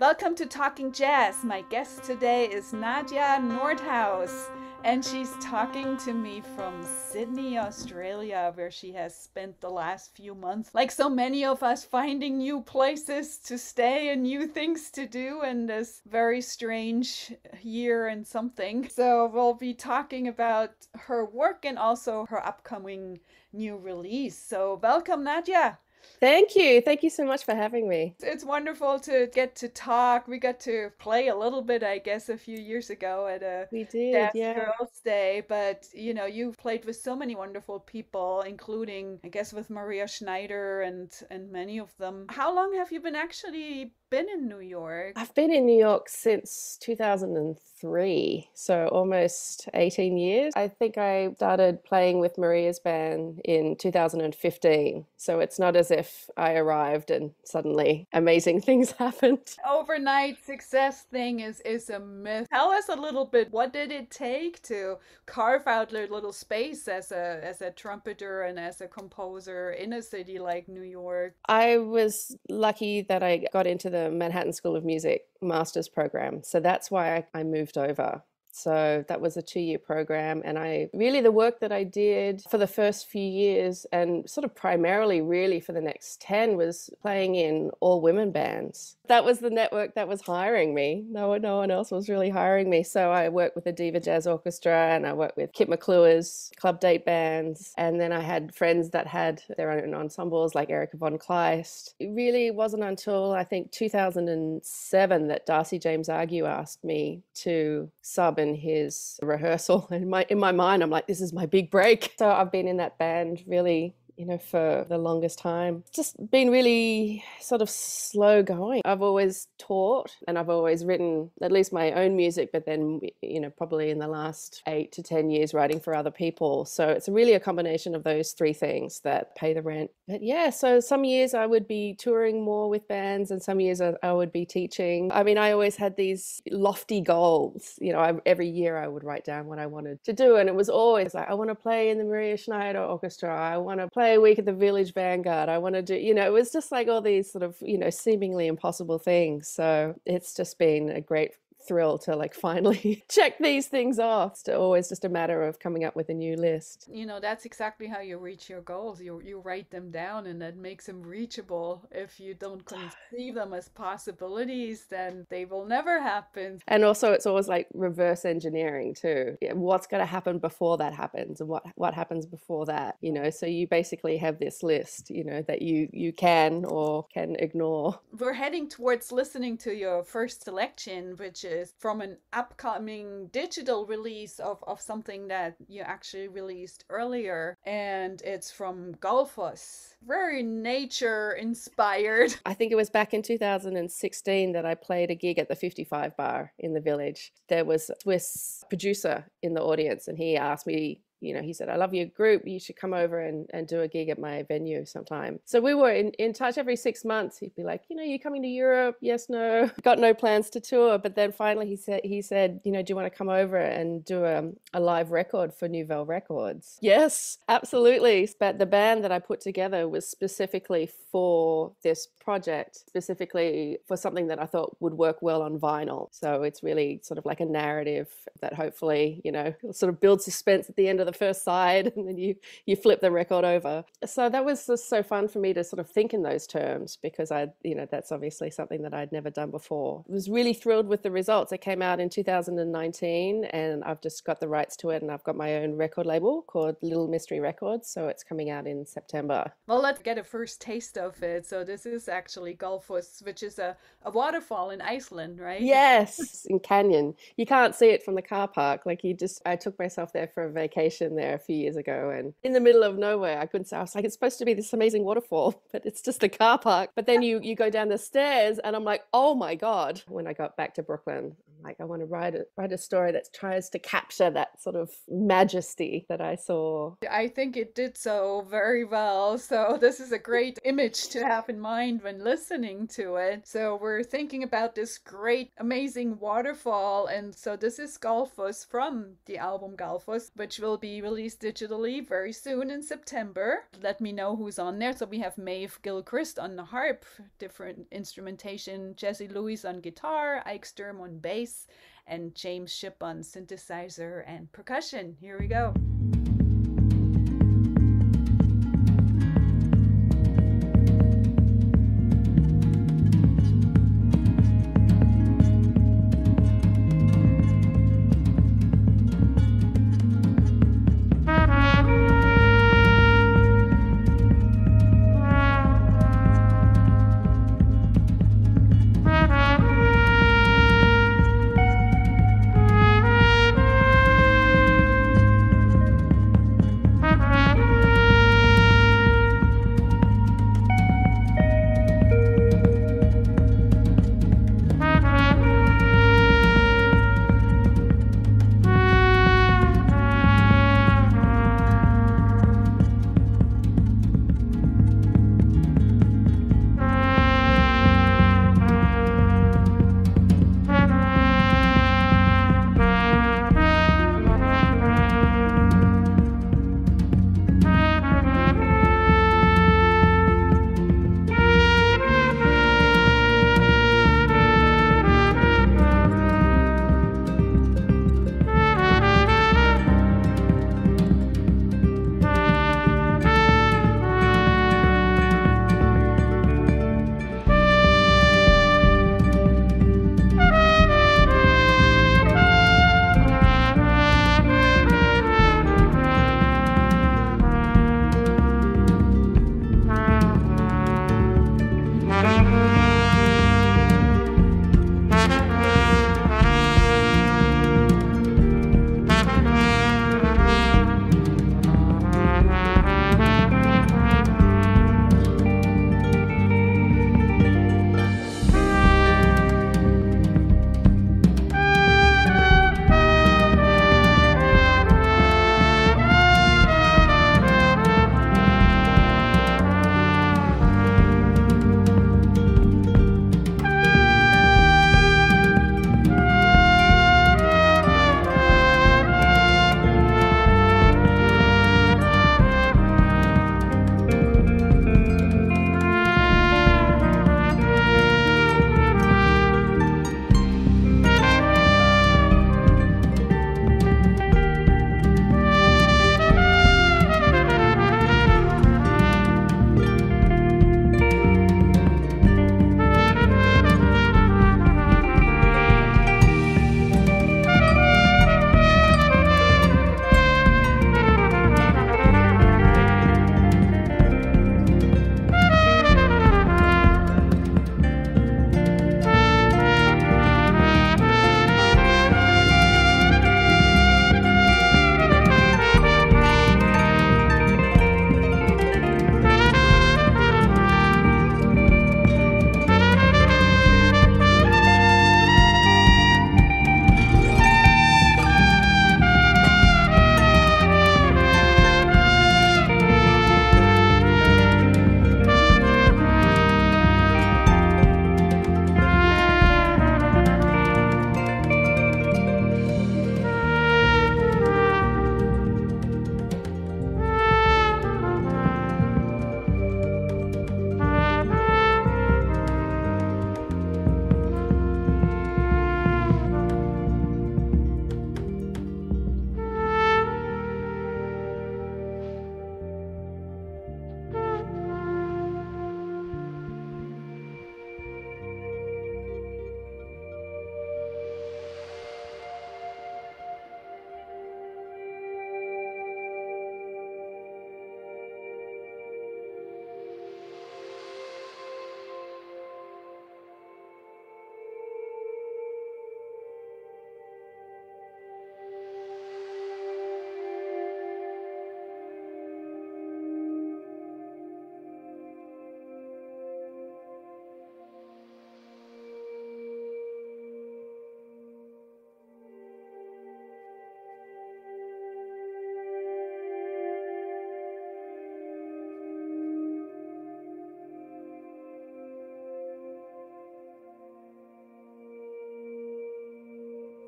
Welcome to Talking Jazz. My guest today is Nadje Noordhuis, and she's talking to me from Sydney, Australia, where she has spent the last few months, like so many of us, finding new places to stay and new things to do in this very strange year and something. So we'll be talking about her work and also her upcoming new release. So welcome, Nadje. Thank you. Thank you so much for having me. It's wonderful to get to talk. We got to play a little bit, I guess, a few years ago at a We did, Jazz yeah. Girls Day. But, you've played with so many wonderful people, including, I guess, with Maria Schneider and many of them. How long have you been in New York? I've been in New York since 2003, so almost 18 years. I think I started playing with Maria's band in 2015. So it's not as if I arrived and suddenly amazing things happened. Overnight success thing is a myth. Tell us a little bit, what did it take to carve out a little space as a trumpeter and as a composer in a city like New York? I was lucky that I got into the Manhattan School of Music master's program. So that's why I moved over. So that was a 2-year program. And the work that I did for the first few years and sort of primarily really for the next 10 was playing in all women bands. That was the network that was hiring me. No one else was really hiring me. So I worked with the Diva Jazz Orchestra and I worked with Kit McClure's club date bands. And then I had friends that had their own ensembles like Erica Von Kleist. It really wasn't until I think 2007 that Darcy James Argue asked me to sub in his rehearsal. In my mind, I'm like, this is my big break. So I've been in that band really, for the longest time. It's just been really sort of slow going. I've always taught and I've always written at least my own music, but then, probably in the last 8 to 10 years writing for other people. So it's really a combination of those three things that pay the rent. But yeah, so some years I would be touring more with bands and some years I would be teaching. I mean, I always had these lofty goals. Every year I would write down what I wanted to do. And it was always like, I want to play in the Maria Schneider Orchestra. I want to play a week at the Village Vanguard. I want to do, it was just like all these sort of, seemingly impossible things. So it's just been a great thrill to like finally check these things off. It's always just a matter of coming up with a new list. That's exactly how you reach your goals. You write them down and that makes them reachable. If you don't conceive them as possibilities, then they will never happen. And also it's always like reverse engineering too. What's going to happen before that happens and what happens before that, so you basically have this list, that you can or can ignore. We're heading towards listening to your first selection, which is from an upcoming digital release of something that you actually released earlier, and it's from Golfos. Very nature inspired. I think it was back in 2016 that I played a gig at the 55 bar in the Village. There was a Swiss producer in the audience and he asked me, he said, I love your group. You should come over and do a gig at my venue sometime. So we were in touch every 6 months. He'd be like, you coming to Europe? Yes, no. Got no plans to tour. But then finally he said, do you want to come over and do a live record for Nouvelle Records? Yes, absolutely. But the band that I put together was specifically for this project, specifically for something that I thought would work well on vinyl. So it's really sort of like a narrative that hopefully, sort of builds suspense at the end of the first side and then you flip the record over. So that was just so fun for me to sort of think in those terms because that's obviously something that I'd never done before. I was really thrilled with the results. It came out in 2019 and I've just got the rights to it and I've got my own record label called Little Mystery Records. So it's coming out in September. Well, let's get a first taste of it. So this is actually Golfos, which is a waterfall in Iceland, right? Yes, in Canyon. You can't see it from the car park. I took myself there for a vacation there a few years ago and in the middle of nowhere, I was like, it's supposed to be this amazing waterfall, but it's just a car park. But then you go down the stairs and I'm like, oh my God. When I got back to Brooklyn, I'm like, I want to write a story that tries to capture that sort of majesty that I saw. I think it did so very well. So this is a great image to have in mind when listening to it. So we're thinking about this great, amazing waterfall. And so this is Golfos from the album Golfos, which will be released digitally very soon in September. Let me know who's on there. So we have Maeve Gilchrist on the harp, different instrumentation, Jesse Lewis on guitar, Ike Sturm on bass, and James Shipp on synthesizer and percussion. Here we go.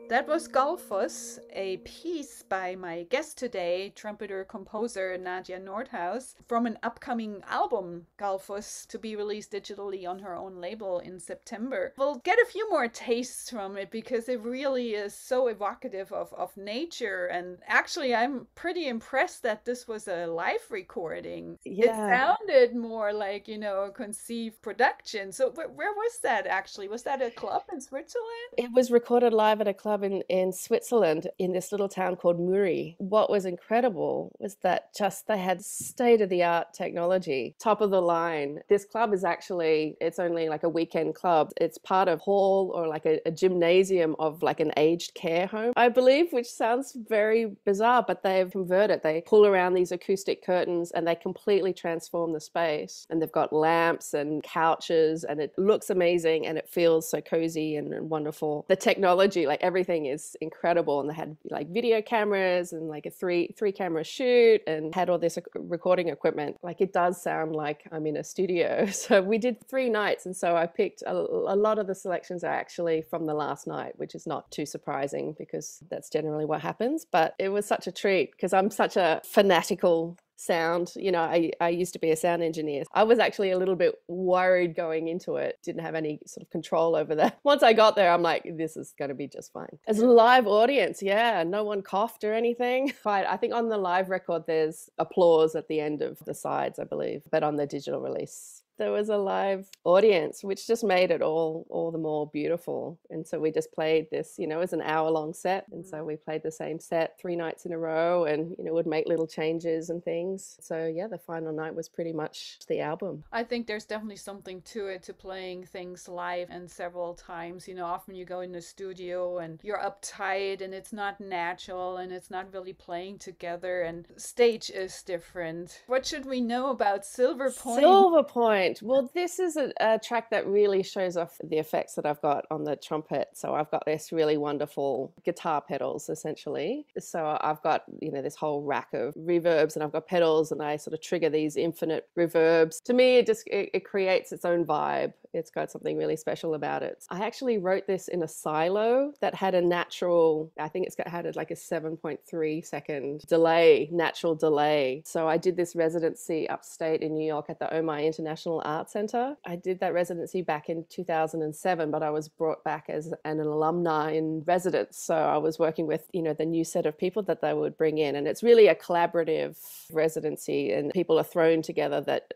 That was Galfus, a piece by my guest today, trumpeter composer Nadje Noordhuis, from an upcoming album, Galfus, to be released digitally on her own label in September. We'll get a few more tastes from it because it really is so evocative of nature. And actually, I'm pretty impressed that this was a live recording. It Yeah. sounded more like, a conceived production. So, where was that actually? Was that a club in Switzerland? It was recorded live at a club in Switzerland in this little town called Muri. What was incredible was that just they had state-of-the-art technology, top of the line. This club is actually, it's only like a weekend club. It's part of hall or like a gymnasium of like an aged care home, I believe, which sounds very bizarre, but they've converted. They pull around these acoustic curtains and they completely transform the space. And they've got lamps and couches and it looks amazing and it feels so cozy and wonderful. The technology, like everything is incredible. And they had like video cameras and like a three camera shoot and had all this recording equipment. Like it does sound like I'm in a studio. So we did 3 nights. And so I picked a lot of the selections are actually from the last night, which is not too surprising because that's generally what happens. But it was such a treat because I'm such a fanatical sound. I used to be a sound engineer. I was actually a little bit worried going into it. Didn't have any sort of control over that. Once I got there, I'm like, this is going to be just fine. As a live audience, yeah, no one coughed or anything. But I think on the live record, there's applause at the end of the sides, I believe. But on the digital release, there was a live audience, which just made it all the more beautiful. And so we just played this, it was an hour-long set. And so we played the same set 3 nights in a row and, would make little changes and things. So yeah, the final night was pretty much the album. I think there's definitely something to it, to playing things live and several times. Often you go in the studio and you're uptight and it's not natural and it's not really playing together, and stage is different. What should we know about Silver Point? Silver Point. Well, this is a track that really shows off the effects that I've got on the trumpet. So I've got this really wonderful guitar pedals, essentially. So I've got, this whole rack of reverbs and I've got pedals and I sort of trigger these infinite reverbs. To me, it creates its own vibe. It's got something really special about it. I actually wrote this in a silo that had a natural, I think had like a 7.3 second delay, natural delay. So I did this residency upstate in New York at the Omai International Art Center. I did that residency back in 2007, but I was brought back as an alumni in residence. So I was working with, the new set of people that they would bring in. And it's really a collaborative residency and people are thrown together that,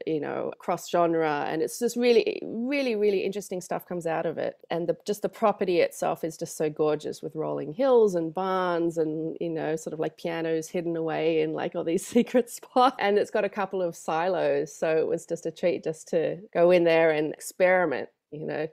cross genre. And it's just really, really, really interesting stuff comes out of it. And just the property itself is just so gorgeous with rolling hills and barns and, sort of like pianos hidden away in like all these secret spots. And it's got a couple of silos. So it was just a treat just to go in there and experiment,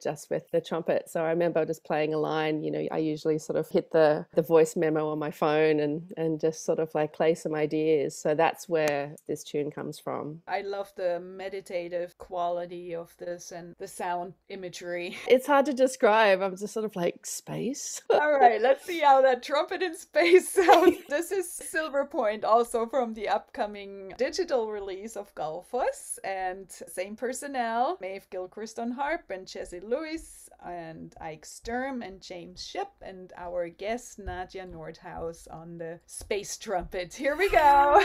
just with the trumpet. So I remember just playing a line, I usually sort of hit the voice memo on my phone and just sort of like play some ideas. So that's where this tune comes from. I love the meditative quality of this and the sound imagery. It's hard to describe. I'm just sort of like space. All right, let's see how that trumpet in space sounds. This is Silver Point, also from the upcoming digital release of Galfus, and same personnel, Maeve Gilchrist on harp and Jesse Lewis and Ike Sturm and James Shipp, and our guest Nadje Noordhuis on the space trumpet. Here we go.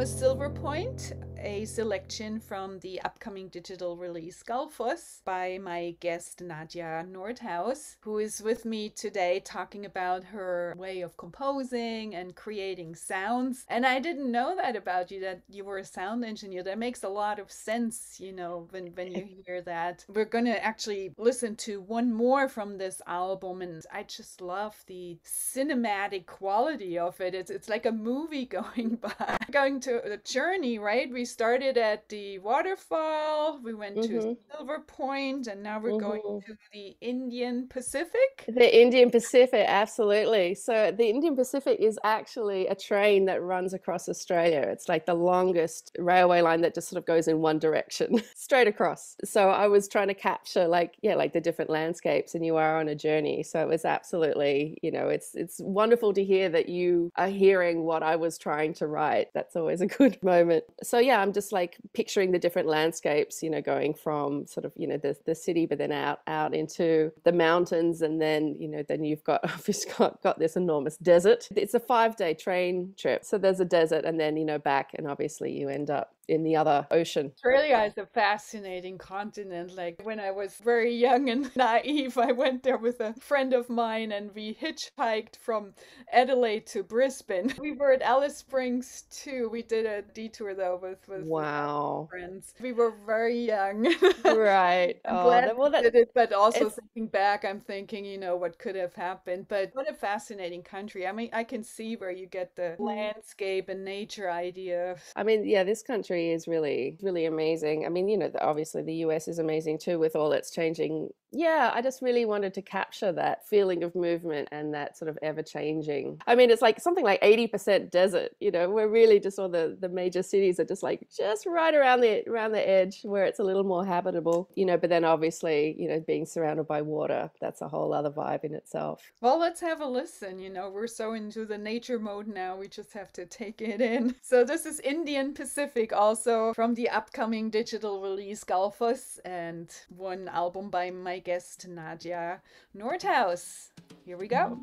was Silver Point, a selection from the upcoming digital release Galfus by my guest Nadje Noordhuis, who is with me today talking about her way of composing and creating sounds. And I didn't know that about you, that you were a sound engineer. That makes a lot of sense, you know, when you hear that. We're going to actually listen to one more from this album, and I just love the cinematic quality of it. It's like a movie going by, going to a journey, right? We started at the waterfall, we went to Silver Point, and now we're going to the Indian Pacific. The Indian Pacific, absolutely. So the Indian Pacific is actually a train that runs across Australia. It's like the longest railway line that just sort of goes in one direction, straight across. So I was trying to capture like the different landscapes, and you are on a journey. So it was absolutely, you know, it's wonderful to hear that you are hearing what I was trying to write. That's always a good moment. So yeah, I'm just like picturing the different landscapes, you know, going from sort of, you know, the city, but then out into the mountains, and then, you know, then you've got obviously got this enormous desert. It's a 5-day train trip. So there's a desert, and then, you know, back, and obviously you end up in the other ocean. Australia is a fascinating continent. Like when I was very young and naive, I went there with a friend of mine and we hitchhiked from Adelaide to Brisbane. We were at Alice Springs too. We did a detour though with Wow. friends. We were very young. Right. I'm glad we did it, but also thinking back, I'm thinking, you know, what could have happened. But what a fascinating country. I mean, I can see where you get the landscape and nature idea. I mean, yeah, this country is really, really amazing. I mean, you know, obviously the US is amazing too with all its changing. Yeah, I just really wanted to capture that feeling of movement and that sort of ever changing. I mean, it's like something like 80% desert, you know, we're really just all the major cities are just like just right around the edge where it's a little more habitable, you know, but then obviously, you know, being surrounded by water, that's a whole other vibe in itself. Well, let's have a listen. You know, we're so into the nature mode now, we just have to take it in. So this is Indian Pacific, also from the upcoming digital release Galfus, and one album by my guest Nadje Noordhuis. Here we go.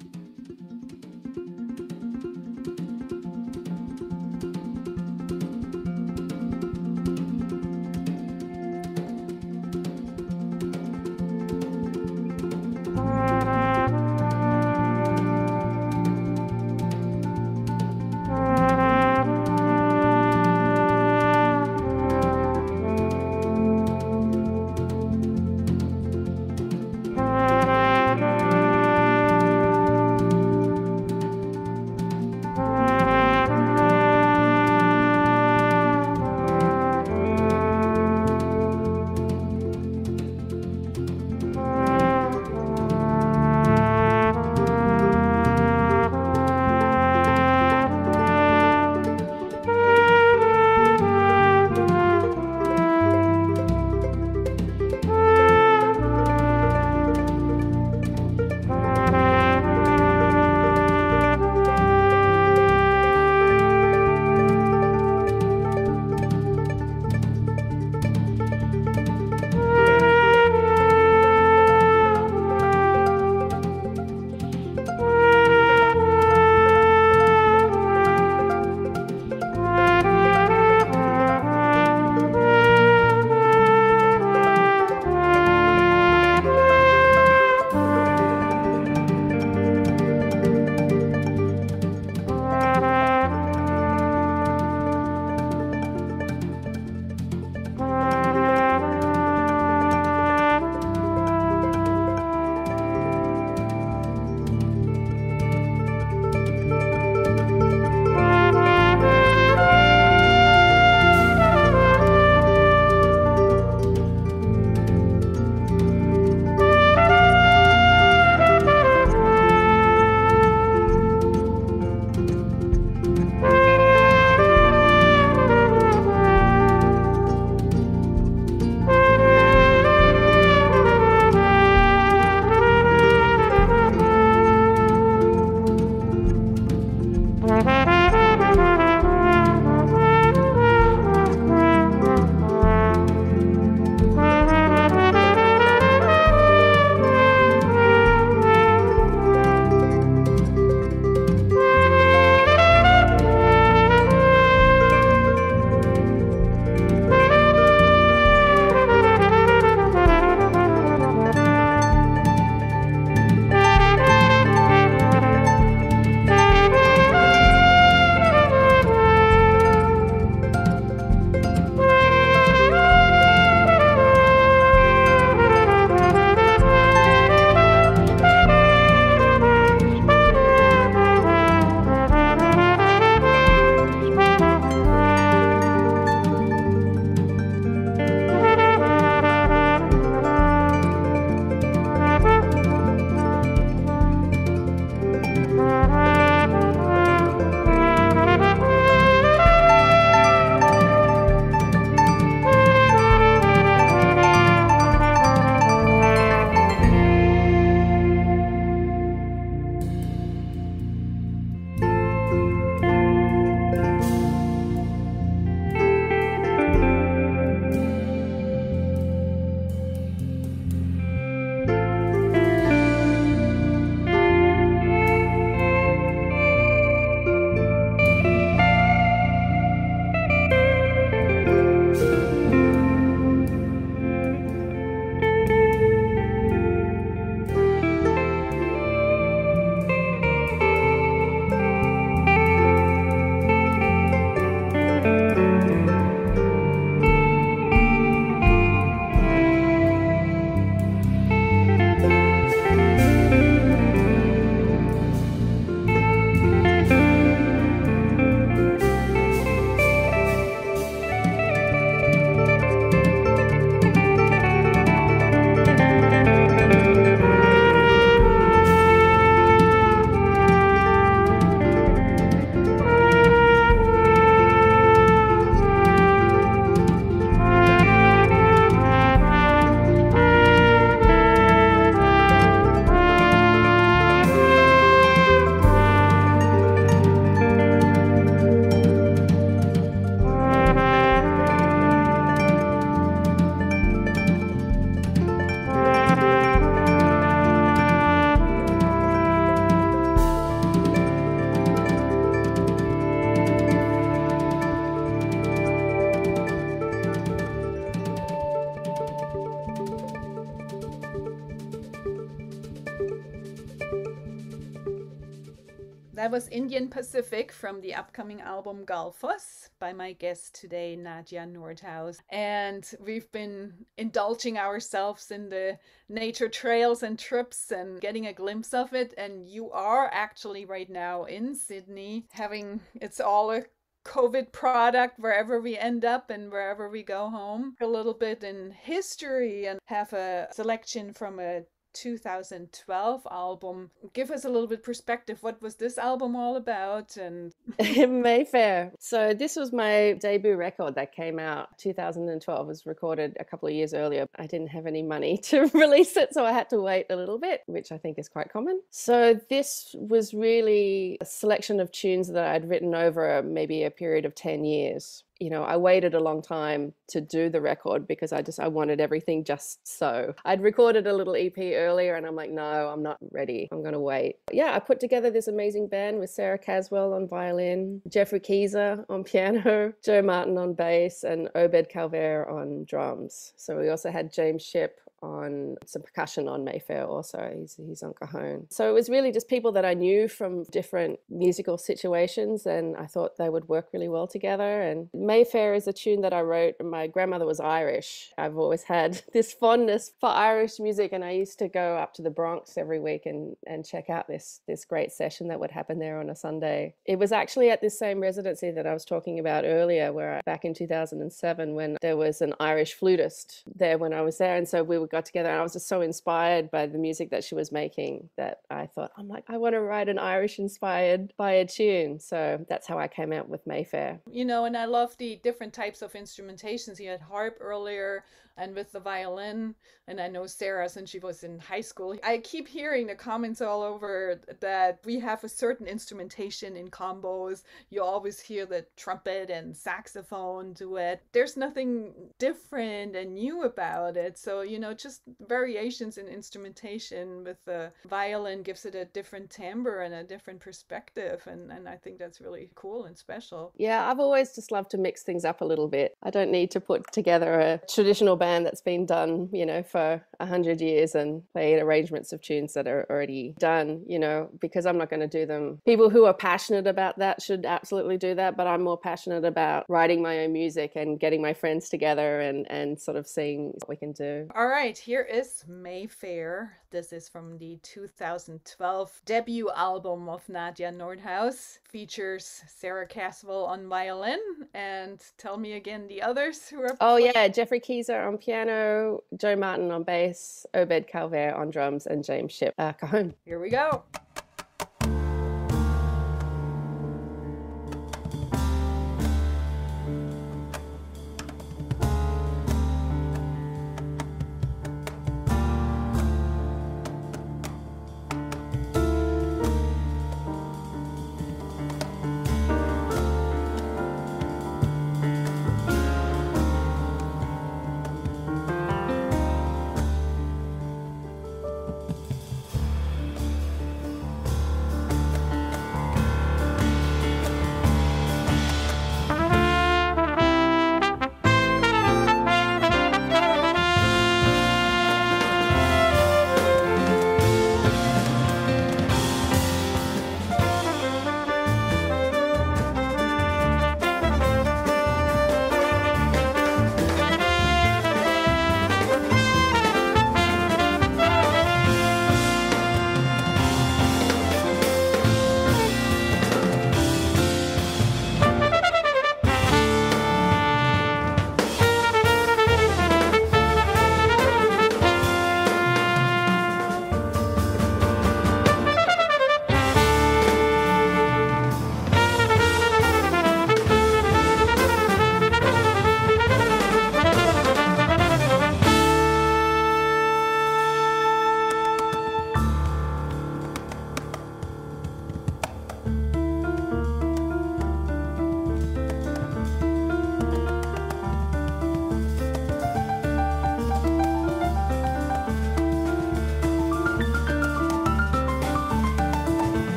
That was Indian Pacific from the upcoming album Galfos by my guest today, Nadje Noordhuis. And we've been indulging ourselves in the nature trails and trips and getting a glimpse of it. And you are actually right now in Sydney having, it's all a COVID product wherever we end up and wherever we go home. A little bit in history and have a selection from a 2012 album. Give us a little bit perspective. What was this album all about? And Mayfair. So this was my debut record that came out 2012. It was recorded a couple of years earlier. I didn't have any money to release it, so I had to wait a little bit, which I think is quite common. So this was really a selection of tunes that I'd written over maybe a period of 10 years. You know, I waited a long time to do the record because I wanted everything just so. I'd recorded a little EP earlier and I'm like, no, I'm not ready. I'm going to wait. Yeah, I put together this amazing band with Sarah Caswell on violin, Jeffrey Keezer on piano, Joe Martin on bass, and Obed Calvert on drums. So we also had James Shipp on some percussion on Mayfair also. He's on cajon. So it was really just people that I knew from different musical situations, and I thought they would work really well together. And Mayfair is a tune that I wrote. My grandmother was Irish. I've always had this fondness for Irish music, and I used to go up to the Bronx every week and check out this great session that would happen there on a Sunday. It was actually at this same residency that I was talking about earlier, where back in 2007, when there was an Irish flutist there when I was there, and so we got together, and I was just so inspired by the music that she was making that I thought, I want to write an Irish inspired by a tune. So that's how I came out with Mayfair. You know, and I love the different types of instrumentations. You had harp earlier and with the violin, and I know Sarah, since she was in high school, I keep hearing the comments all over that we have a certain instrumentation in combos. You always hear the trumpet and saxophone duet. There's nothing different and new about it. So, you know, just variations in instrumentation with the violin gives it a different timbre and a different perspective. And I think that's really cool and special. Yeah, I've always just loved to mix things up a little bit. I don't need to put together a traditional band that's been done, you know, for 100 years and play arrangements of tunes that are already done, you know, because I'm not going to do them. People who are passionate about that should absolutely do that, but I'm more passionate about writing my own music and getting my friends together and sort of seeing what we can do. All right, here is Mayfair. This is from the 2012 debut album of Nadje Noordhuis. Features Sarah Caswell on violin. And tell me again the others who are... Oh yeah, Jeffrey Keezer on piano, Joe Martin on bass, Obed Calvert on drums, and James Shipp cajon. Here we go.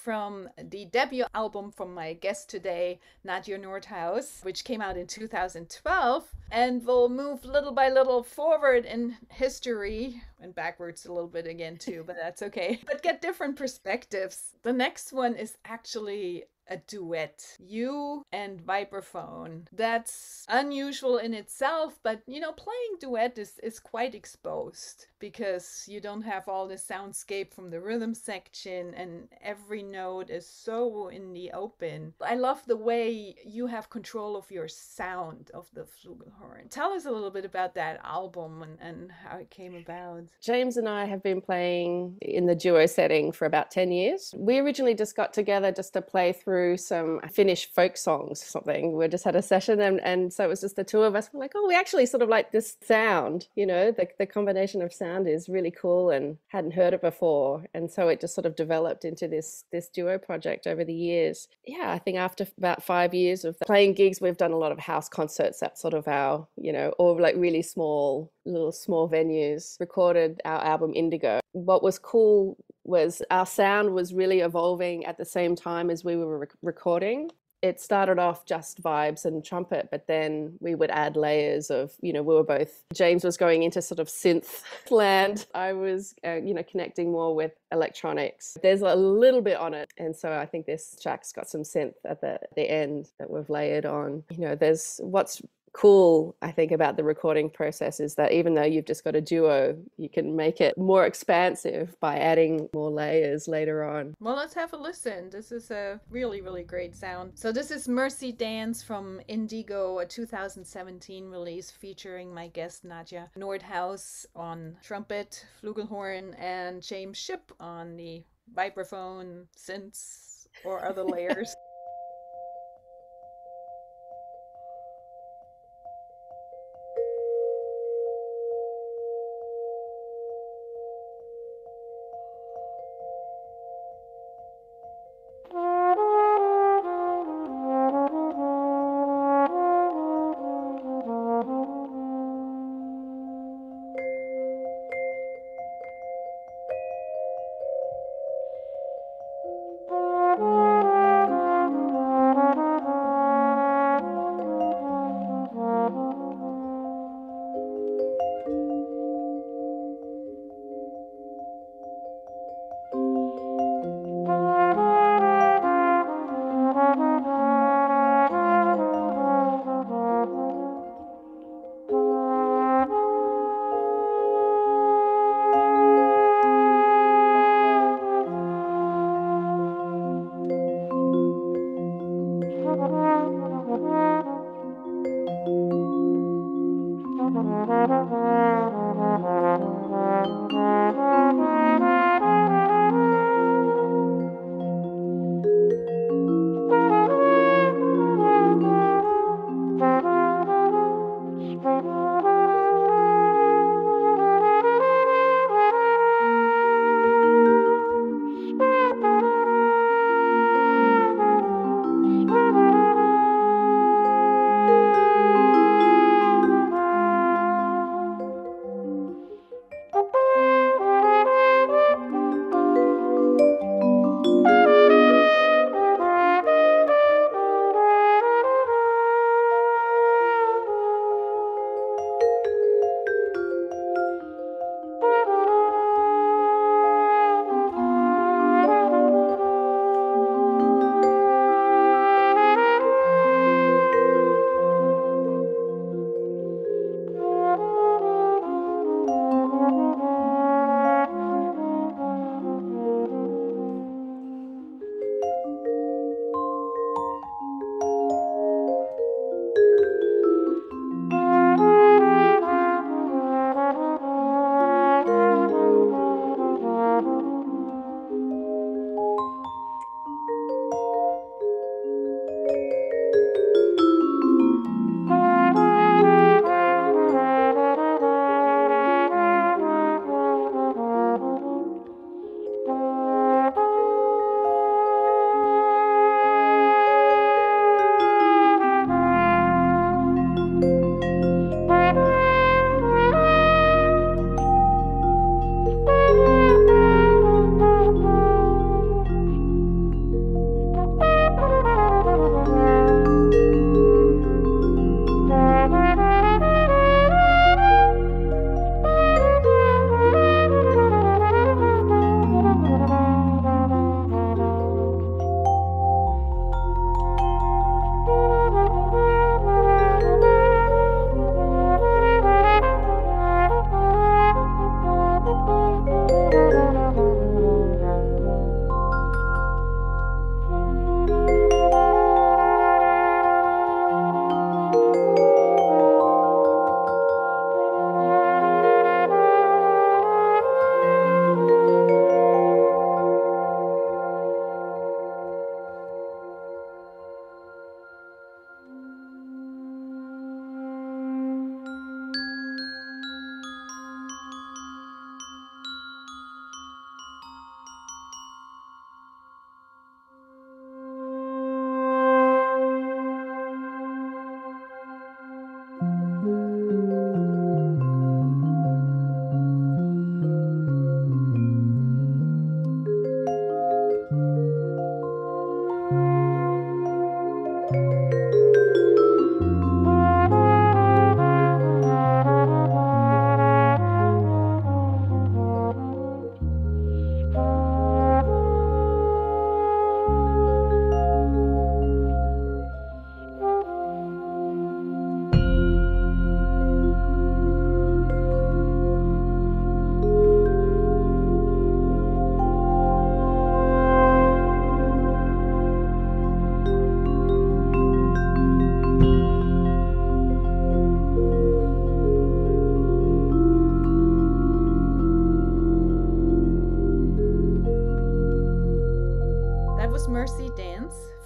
from the debut album from my guest today, Nadje Noordhuis, which came out in 2012. And we'll move little by little forward in history and backwards a little bit again, too, but that's okay. But get different perspectives. The next one is actually a duet, you and vibraphone. That's unusual in itself, but playing duet is quite exposed because you don't have all the soundscape from the rhythm section and every note is so in the open. I love the way you have control of your sound of the flugelhorn. Tell us a little bit about that album and how it came about. James and I have been playing in the duo setting for about 10 years. We originally just got together just to play through some Finnish folk songs or something. We just had a session and so it was just the two of us. We're like, oh, we actually sort of like this sound, the combination of sound is really cool and hadn't heard it before. And so it just sort of developed into this duo project over the years. Yeah, I think after about 5 years of playing gigs, we've done a lot of house concerts. That's sort of our, or like really small venues, recorded our album Indigo. What was cool was our sound was really evolving at the same time as we were recording. It started off just vibes and trumpet, but then we would add layers of, James was going into sort of synth land. I was, connecting more with electronics. There's a little bit on it. And so I think this track's got some synth at the end that we've layered on. There's what's cool, I think, about the recording process is that even though you've just got a duo, you can make it more expansive by adding more layers later on. Well, let's have a listen. This is a really, really great sound. So this is Mercy Dance from Indigo, a 2017 release featuring my guest Nadje Noordhuis on trumpet, flugelhorn, and James Shipp on the vibraphone, synths, or other layers.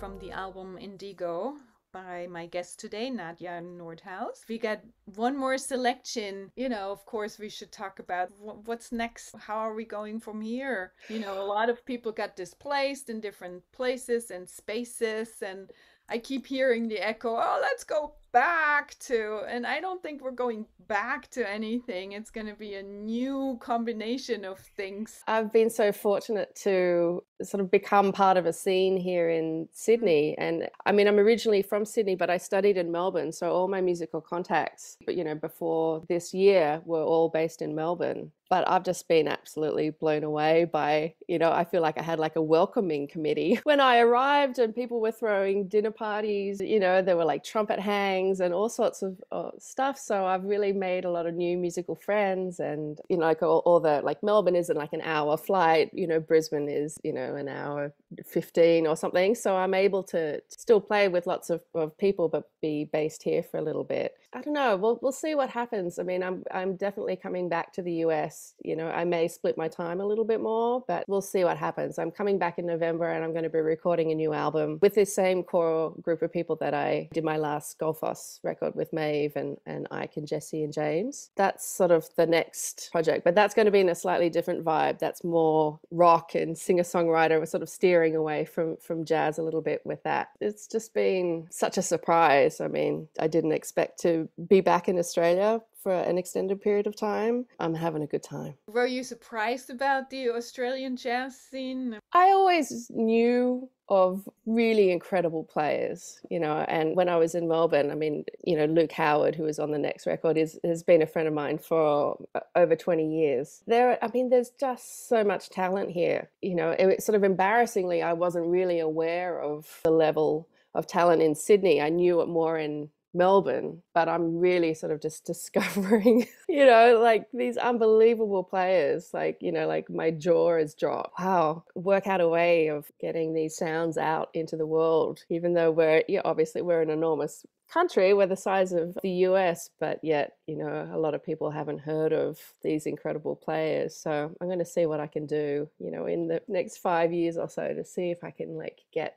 from the album Indigo by my guest today, Nadje Noordhuis. We got one more selection. Of course, we should talk about what's next. How are we going from here? A lot of people got displaced in different places and spaces, and I keep hearing the echo, oh, let's go back to, and I don't think we're going back to anything. It's going to be a new combination of things. I've been so fortunate to sort of become part of a scene here in Sydney. And I mean, I'm originally from Sydney, but I studied in Melbourne. So all my musical contacts, before this year were all based in Melbourne. But I've just been absolutely blown away by, I feel like I had like a welcoming committee. When I arrived and people were throwing dinner parties, there were like trumpet hangs and all sorts of stuff. So I've really made a lot of new musical friends. And, like all the, like Melbourne isn't like an hour flight, Brisbane is, an hour 15 or something. So I'm able to still play with lots of people, but be based here for a little bit. I don't know. We'll see what happens. I mean, I'm definitely coming back to the US. I may split my time a little bit more, but we'll see what happens. I'm coming back in November and I'm going to be recording a new album with this same core group of people that I did my last Golfos record with, Maeve and Ike and Jesse and James. That's sort of the next project, but that's going to be in a slightly different vibe. That's more rock and singer-songwriter. We're sort of steering away from jazz a little bit with that. It's just been such a surprise. I mean, I didn't expect to be back in Australia for an extended period of time. I'm having a good time. Were you surprised about the Australian jazz scene? I always knew of really incredible players, and when I was in Melbourne, I mean, Luke Howard, who was on the next record, has been a friend of mine for over 20 years. There's just so much talent here. It sort of embarrassingly, I wasn't really aware of the level of talent in Sydney. I knew it more in Melbourne, but I'm really sort of just discovering, like these unbelievable players, like my jaw is dropped. Wow, work out a way of getting these sounds out into the world, even though obviously we're an enormous country. We're the size of the US, but yet, a lot of people haven't heard of these incredible players. So I'm going to see what I can do, in the next 5 years or so to see if I can like get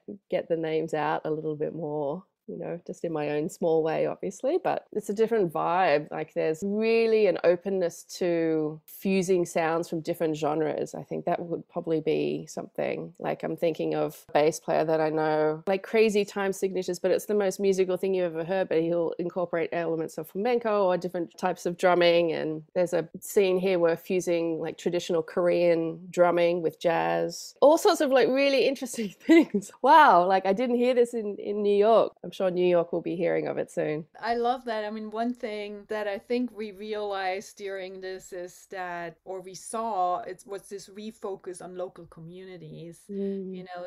the names out a little bit more. Just in my own small way, obviously, but it's a different vibe. Like there's really an openness to fusing sounds from different genres. I think that would probably be something. Like I'm thinking of a bass player that I know, like crazy time signatures, but it's the most musical thing you've ever heard, but he'll incorporate elements of flamenco or different types of drumming. And there's a scene here where fusing like traditional Korean drumming with jazz, all sorts of like really interesting things. Wow, like I didn't hear this in New York. I'm sure New York will be hearing of it soon. I love that. I mean, one thing that I think we realized during this is that, or we saw, it was this refocus on local communities.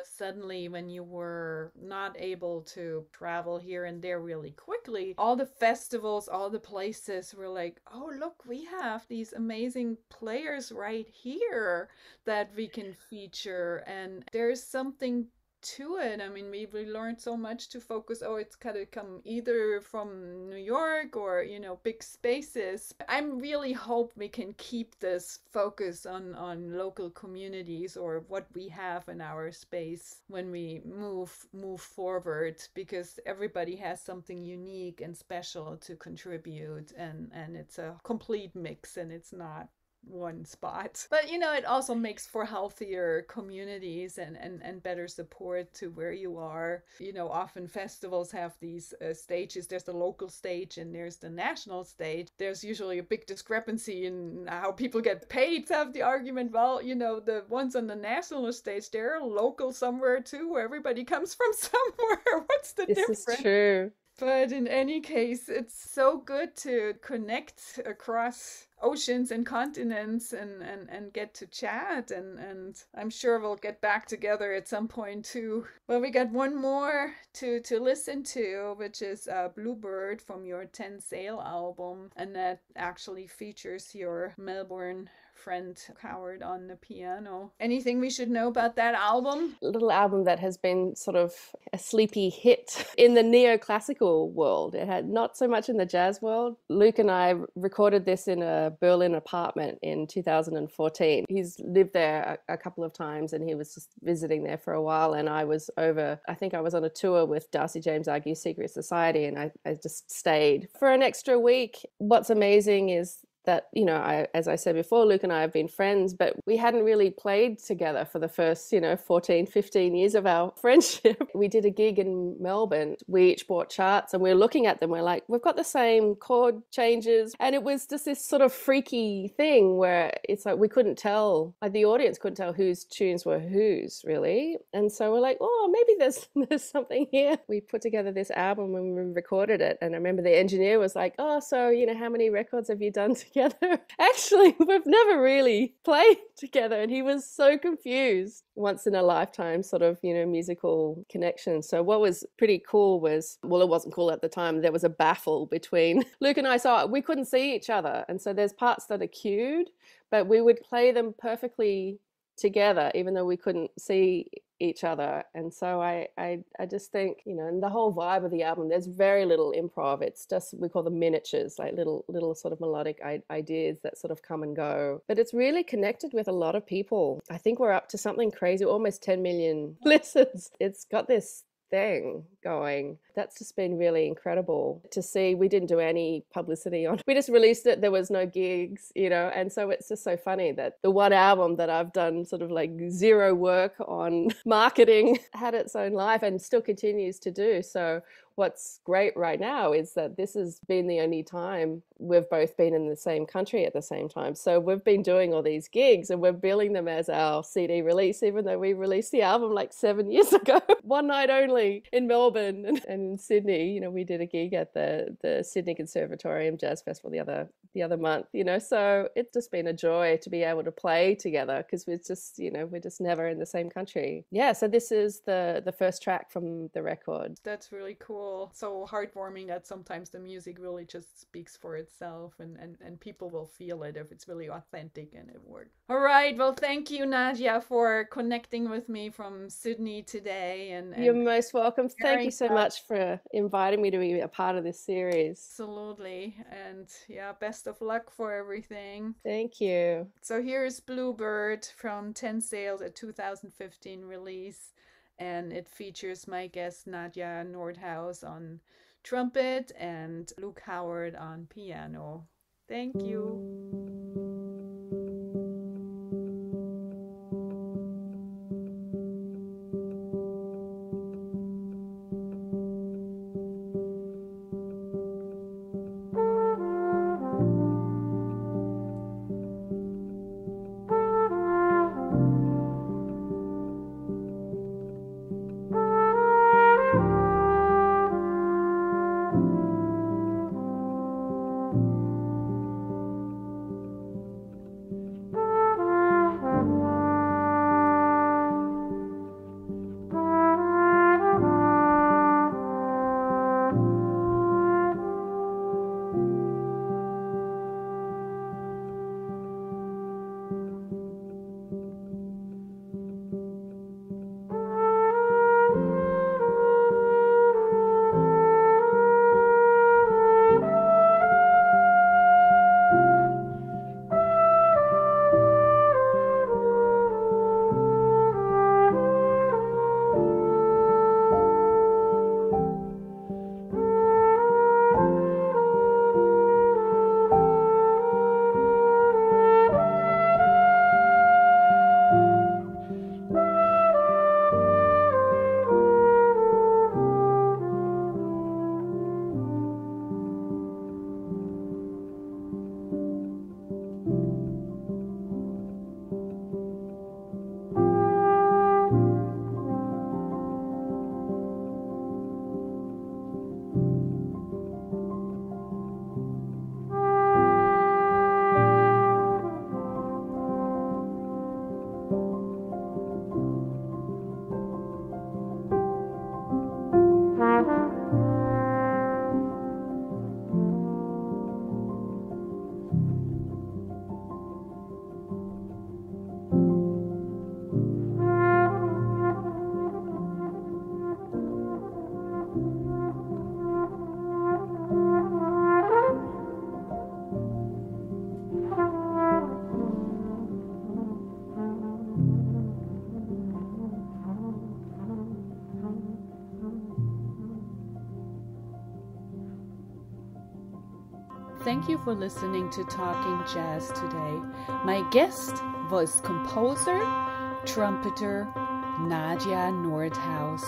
Suddenly when you were not able to travel here and there really quickly, all the festivals, all the places were like, oh, look, we have these amazing players right here that we can feature. And there's something to it. I mean, we learned so much to focus. Oh, it's gotta come either from New York or big spaces. I really hope we can keep this focus on local communities or what we have in our space when we move forward, because everybody has something unique and special to contribute, and it's a complete mix and it's not one spot. But it also makes for healthier communities and better support to where you are. Often festivals have these stages. There's the local stage and there's the national stage. There's usually a big discrepancy in how people get paid. To have the argument, well, the ones on the national stage, they're local somewhere too, where everybody comes from somewhere. What's the difference? This is true. But in any case, it's so good to connect across oceans and continents and get to chat, and I'm sure we'll get back together at some point too. Well, we got one more to listen to, which is Bluebird from your 10 Sail album, and that actually features your Melbourne friend Howard on the piano. Anything we should know about that album? A little album that has been sort of a sleepy hit in the neoclassical world. It had not so much in the jazz world. Luke and I recorded this in a a Berlin apartment in 2014. He's lived there a couple of times, and he was just visiting there for a while. And I was over, I think I was on a tour with Darcy James Argue's Secret Society, and I just stayed for an extra week. What's amazing is that, you know, as I said before, Luke and I have been friends, but we hadn't really played together for the first, 14, 15 years of our friendship. We did a gig in Melbourne. We each bought charts, and we were looking at them. We're like, we've got the same chord changes. And it was just this sort of freaky thing where it's like we couldn't tell, like the audience couldn't tell whose tunes were whose, really. And so we're like, oh, maybe there's something here. We put together this album and we recorded it. And I remember the engineer was like, oh, so, how many records have you done together? Actually, we've never really played together, and he was so confused. Once in a lifetime sort of, musical connection. So what was pretty cool was, well, it wasn't cool at the time, there was a baffle between Luke and I, so we couldn't see each other. And so there's parts that are cued, but we would play them perfectly together, even though we couldn't see each other. And so I just think, and the whole vibe of the album, there's very little improv. It's just, we call them miniatures, like little sort of melodic ideas that sort of come and go. But it's really connected with a lot of people. I think we're up to something crazy, almost 10 million listens. It's got this thing going. That's just been really incredible to see. We didn't do any publicity on it. We just released it. There was no gigs, and so it's just so funny that the one album that I've done sort of like zero work on marketing had its own life and still continues to do. So what's great right now is that this has been the only time we've both been in the same country at the same time. So we've been doing all these gigs and we're billing them as our CD release, even though we released the album like 7 years ago. One night only in Melbourne and in Sydney. We did a gig at the Sydney Conservatorium Jazz Festival the other month. So it's just been a joy to be able to play together because we're just never in the same country. Yeah, so this is the first track from the record. That's really cool. So heartwarming that sometimes the music really just speaks for itself and people will feel it if it's really authentic and it works. All right. Well, thank you, Nadje, for connecting with me from Sydney today. And you're most welcome. Thank you so much for inviting me to be a part of this series. Absolutely. And yeah, best of luck for everything. Thank you. So here is Bluebird from 10 Sails, a 2015 release. And it features my guest Nadje Noordhuis on trumpet and Luke Howard on piano. Thank you. thank you for listening to Talking Jazz today. My guest was composer, trumpeter, Nadje Noordhuis.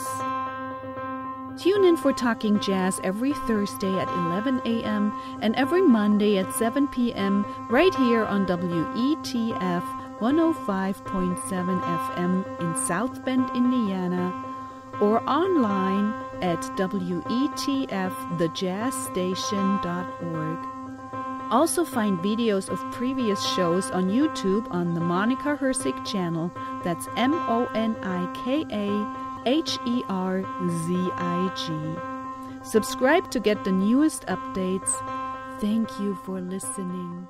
Tune in for Talking Jazz every Thursday at 11 a.m. and every Monday at 7 p.m. right here on WETF 105.7 FM in South Bend, Indiana, or online at WETFthejazzstation.org. Also find videos of previous shows on YouTube on the Monika Herzig channel. That's MonikaHerzig. Subscribe to get the newest updates. Thank you for listening.